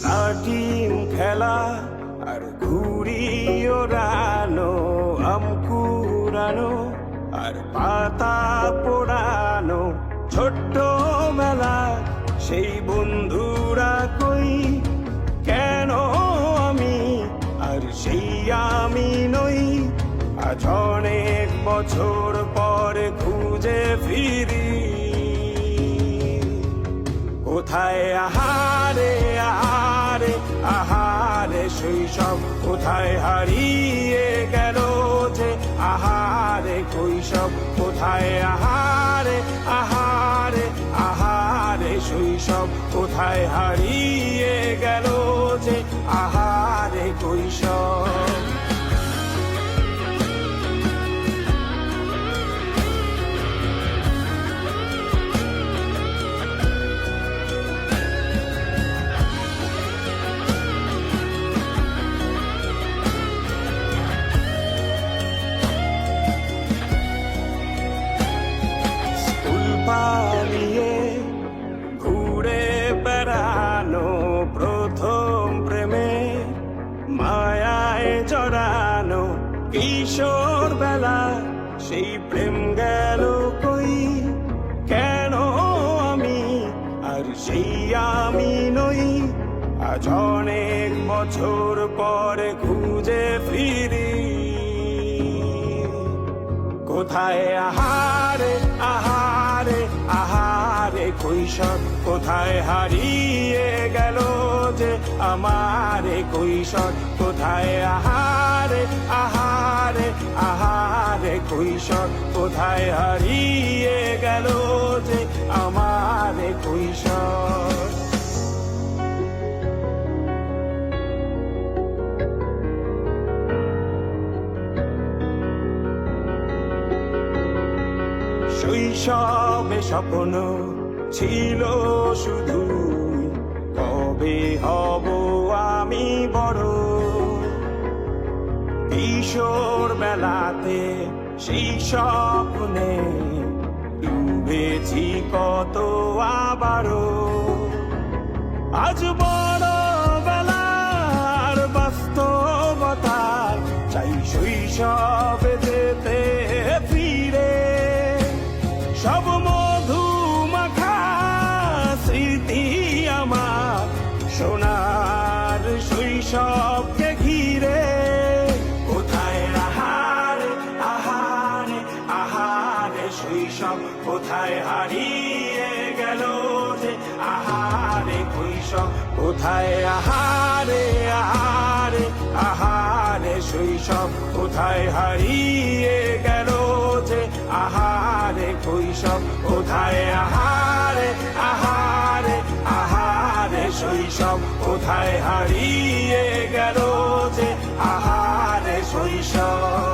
লাটিম খেলা আর ঘুড়ি ওড়ানো, আম কুড়ানো আর পাতা পোড়ানো, ছোট্ট বেলা সেই বন্ধুরা কই, কেন আমি আর সেই আমি নই। আজ অনেক বছর পরে খুঁজে ফিরি, কোথায় আহারে আহারে আহারে শৈশব, কোথায় হারিয়ে গেল যে আহারে কৈশব, কোথায় আহারে আহারে আহারে শৈশব, কোথায় হারিয়ে গেল যে আহারে কৈশব। পালিয়ে ঘুরে বেড়ানো, প্রথম প্রেমে মায়ায় জড়ানো, কিশোর বেলা সেই প্রেম গেল কই, কেন আমি আর সেই আমি নই। আজ অনেক বছর পরে খুঁজে ফিরি, কোথায় আহারে আহারে আহারে কৈশোর, কোথায় হারিয়ে গেল যে আমারে কৈশোর, কোথায় আহারে আহারে আহারে কৈশোর, কোথায় হারিয়ে গেল যে আমারে কৈশোর। শৈশবে স্বপ্ন ছিল শুধু, কবে হব আমি বড়। কিশোর বেলাতে সেই স্বপ্নে ডুবেছি কত আবারও, আজ বড় বেলার বাস্তবতায় চাই শৈশবে যেতে ফিরে। সব মধু মাখা স্মৃতি আমার সোনার শৈশবকে ঘিরে, কোথায় আহারে আহারে আহারে শৈশব, কোথায় হারিয়ে গেল যে আহারে কৈশোর, কোথায় আহারে আহারে আহারে শৈশব, কোথায় হারিয়ে গেল যে আহারে কৈশোর, কোথায় আহারে আহারে আহারে শৈশব, কোথায় হারিয়ে গেল যে আহারে শৈশব।